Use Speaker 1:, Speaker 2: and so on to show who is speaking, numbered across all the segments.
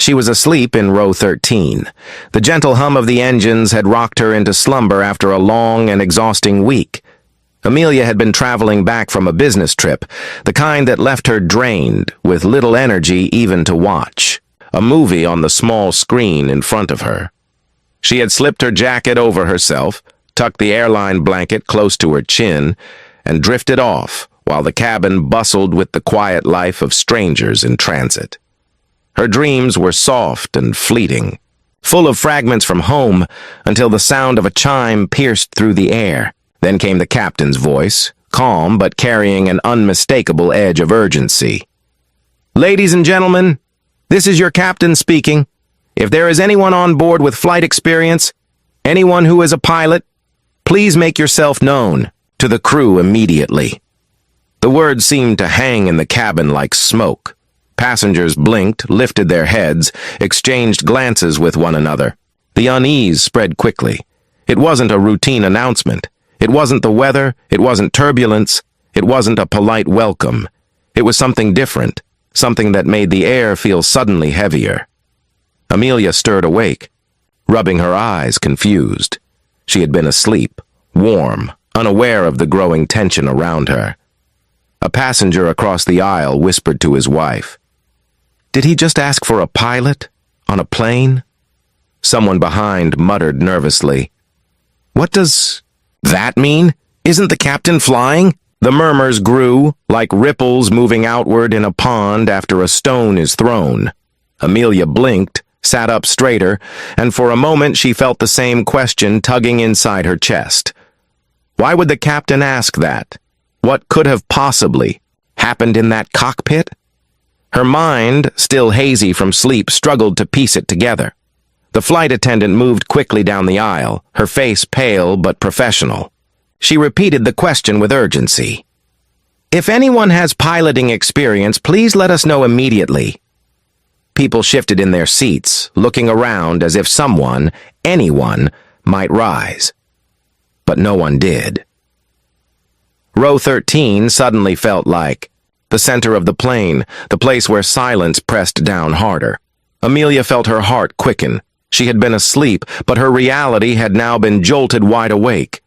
Speaker 1: She was asleep in row 13. The gentle hum of the engines had rocked her into slumber after a long and exhausting week. Amelia had been traveling back from a business trip, the kind that left her drained, with little energy even to watch a movie on the small screen in front of her. She had slipped her jacket over herself, tucked the airline blanket close to her chin, and drifted off while the cabin bustled with the quiet life of strangers in transit. Her dreams were soft and fleeting, full of fragments from home, until the sound of a chime pierced through the air. Then came the captain's voice, calm but carrying an unmistakable edge of urgency. "Ladies and gentlemen, this is your captain speaking. If there is anyone on board with flight experience, anyone who is a pilot, please make yourself known to the crew immediately." The words seemed to hang in the cabin like smoke. Passengers blinked, lifted their heads, exchanged glances with one another. The unease spread quickly. It wasn't a routine announcement. It wasn't the weather. It wasn't turbulence. It wasn't a polite welcome. It was something different, something that made the air feel suddenly heavier. Amelia stirred awake, rubbing her eyes, confused. She had been asleep, warm, unaware of the growing tension around her. A passenger across the aisle whispered to his wife, "Did he just ask for a pilot? On a plane?" Someone behind muttered nervously, "What does that mean? Isn't the captain flying?" The murmurs grew, like ripples moving outward in a pond after a stone is thrown. Amelia blinked, sat up straighter, and for a moment she felt the same question tugging inside her chest. Why would the captain ask that? What could have possibly happened in that cockpit? Her mind, still hazy from sleep, struggled to piece it together. The flight attendant moved quickly down the aisle, her face pale but professional. She repeated the question with urgency. "If anyone has piloting experience, please let us know immediately." People shifted in their seats, looking around as if someone, anyone, might rise. But no one did. Row 13 suddenly felt like the center of the plane, the place where silence pressed down harder. Amelia felt her heart quicken. She had been asleep, but her reality had now been jolted wide awake.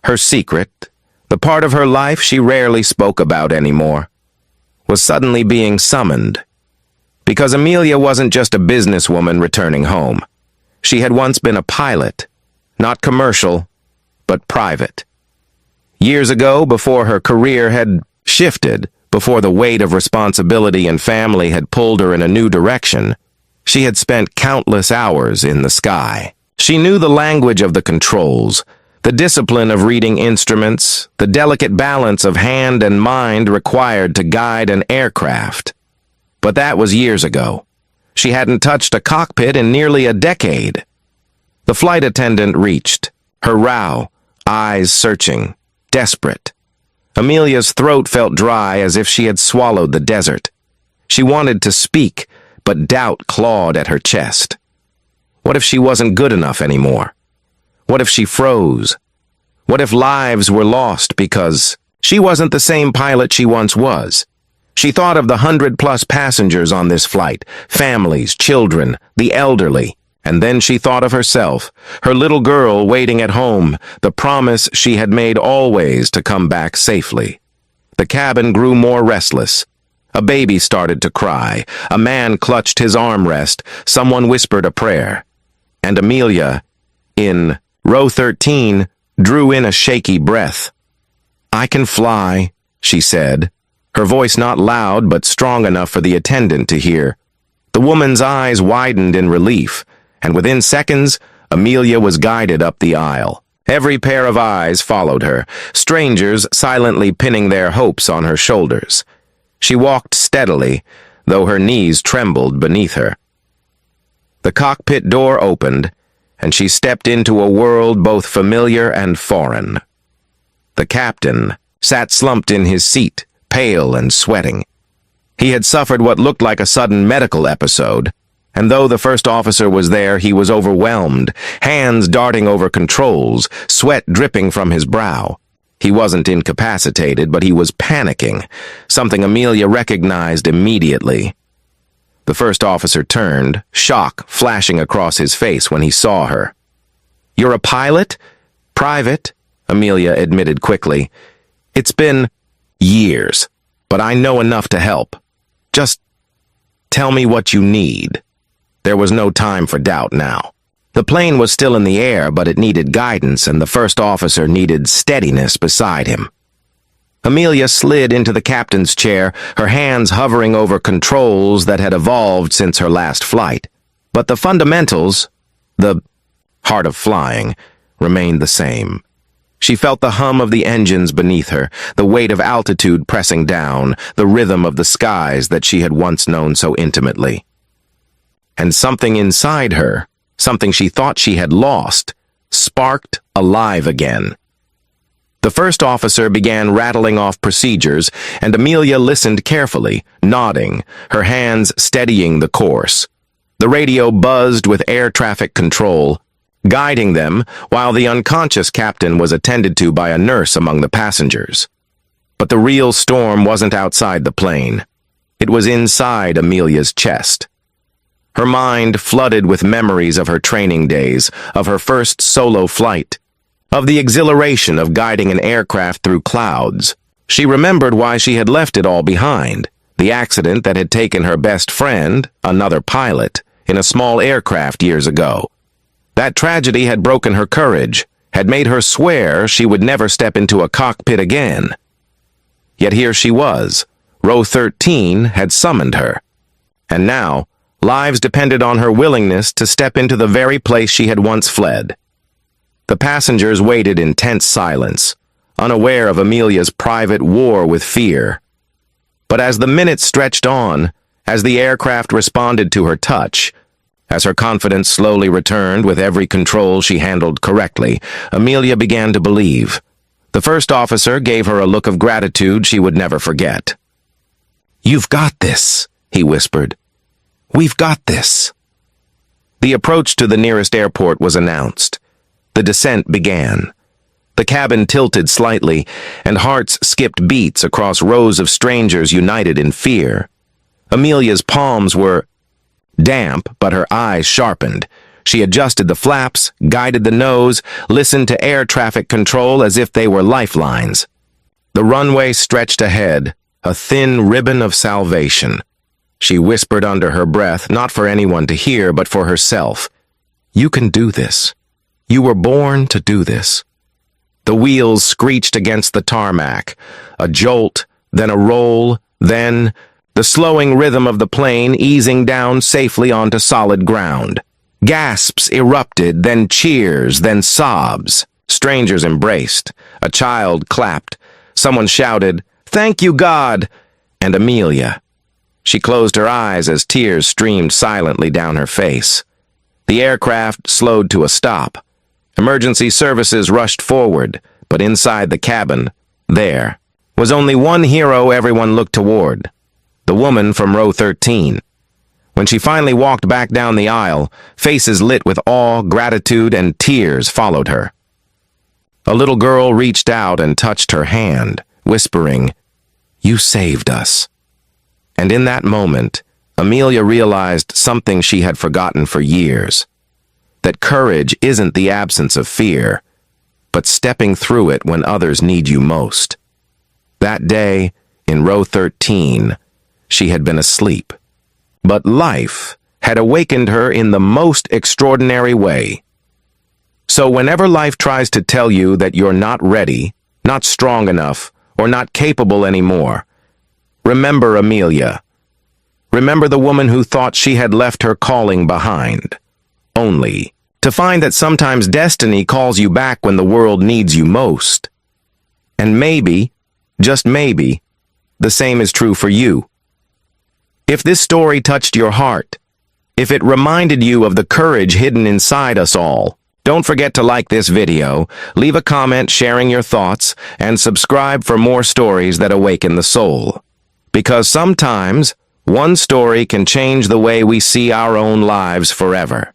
Speaker 1: Her secret, the part of her life she rarely spoke about anymore, was suddenly being summoned. Because Amelia wasn't just a businesswoman returning home. She had once been a pilot, not commercial, but private. Years ago, before her career had shifted, before the weight of responsibility and family had pulled her in a new direction, she had spent countless hours in the sky. She knew the language of the controls, the discipline of reading instruments, the delicate balance of hand and mind required to guide an aircraft. But that was years ago. She hadn't touched a cockpit in nearly a decade. The flight attendant reached, her row, eyes searching, desperate. Amelia's throat felt dry as if she had swallowed the desert. She wanted to speak, but doubt clawed at her chest. What if she wasn't good enough anymore? What if she froze? What if lives were lost because she wasn't the same pilot she once was? She thought of the 100+ passengers on this flight, families, children, the elderly, and then she thought of herself, her little girl waiting at home, the promise she had made always to come back safely. The cabin grew more restless. A baby started to cry. A man clutched his armrest. Someone whispered a prayer. And Amelia, in row 13, drew in a shaky breath. "I can fly," she said, her voice not loud but strong enough for the attendant to hear. The woman's eyes widened in relief, and within seconds, Amelia was guided up the aisle. Every pair of eyes followed her, strangers silently pinning their hopes on her shoulders. She walked steadily, though her knees trembled beneath her. The cockpit door opened, and she stepped into a world both familiar and foreign. The captain sat slumped in his seat, pale and sweating. He had suffered what looked like a sudden medical episode, and though the first officer was there, he was overwhelmed, hands darting over controls, sweat dripping from his brow. He wasn't incapacitated, but he was panicking, something Amelia recognized immediately. The first officer turned, shock flashing across his face when he saw her. "You're a pilot?" "Private," Amelia admitted quickly. "It's been years, but I know enough to help. Just tell me what you need." There was no time for doubt now. The plane was still in the air, but it needed guidance, and the first officer needed steadiness beside him. Amelia slid into the captain's chair, her hands hovering over controls that had evolved since her last flight. But the fundamentals, the heart of flying, remained the same. She felt the hum of the engines beneath her, the weight of altitude pressing down, the rhythm of the skies that she had once known so intimately. And something inside her, something she thought she had lost, sparked alive again. The first officer began rattling off procedures, and Amelia listened carefully, nodding, her hands steadying the course. The radio buzzed with air traffic control, guiding them while the unconscious captain was attended to by a nurse among the passengers. But the real storm wasn't outside the plane. It was inside Amelia's chest. Her mind flooded with memories of her training days, of her first solo flight, of the exhilaration of guiding an aircraft through clouds. She remembered why she had left it all behind, the accident that had taken her best friend, another pilot, in a small aircraft years ago. That tragedy had broken her courage, had made her swear she would never step into a cockpit again. Yet here she was. Row 13 had summoned her. And now, lives depended on her willingness to step into the very place she had once fled. The passengers waited in tense silence, unaware of Amelia's private war with fear. But as the minutes stretched on, as the aircraft responded to her touch, as her confidence slowly returned with every control she handled correctly, Amelia began to believe. The first officer gave her a look of gratitude she would never forget. "You've got this," he whispered. "We've got this." The approach to the nearest airport was announced. The descent began. The cabin tilted slightly, and hearts skipped beats across rows of strangers united in fear. Amelia's palms were damp, but her eyes sharpened. She adjusted the flaps, guided the nose, listened to air traffic control as if they were lifelines. The runway stretched ahead, a thin ribbon of salvation. She whispered under her breath, not for anyone to hear, but for herself. "You can do this. You were born to do this." The wheels screeched against the tarmac. A jolt, then a roll, then the slowing rhythm of the plane easing down safely onto solid ground. Gasps erupted, then cheers, then sobs. Strangers embraced. A child clapped. Someone shouted, "Thank you, God!" And Amelia. She closed her eyes as tears streamed silently down her face. The aircraft slowed to a stop. Emergency services rushed forward, but inside the cabin, there, was only one hero everyone looked toward. The woman from row 13. When she finally walked back down the aisle, faces lit with awe, gratitude, and tears followed her. A little girl reached out and touched her hand, whispering, "You saved us." And in that moment, Amelia realized something she had forgotten for years. That courage isn't the absence of fear, but stepping through it when others need you most. That day, in row 13, she had been asleep. But life had awakened her in the most extraordinary way. So whenever life tries to tell you that you're not ready, not strong enough, or not capable anymore, remember Amelia. Remember the woman who thought she had left her calling behind. Only to find that sometimes destiny calls you back when the world needs you most. And maybe, just maybe, the same is true for you. If this story touched your heart, if it reminded you of the courage hidden inside us all, don't forget to like this video, leave a comment sharing your thoughts, and subscribe for more stories that awaken the soul. Because sometimes, one story can change the way we see our own lives forever.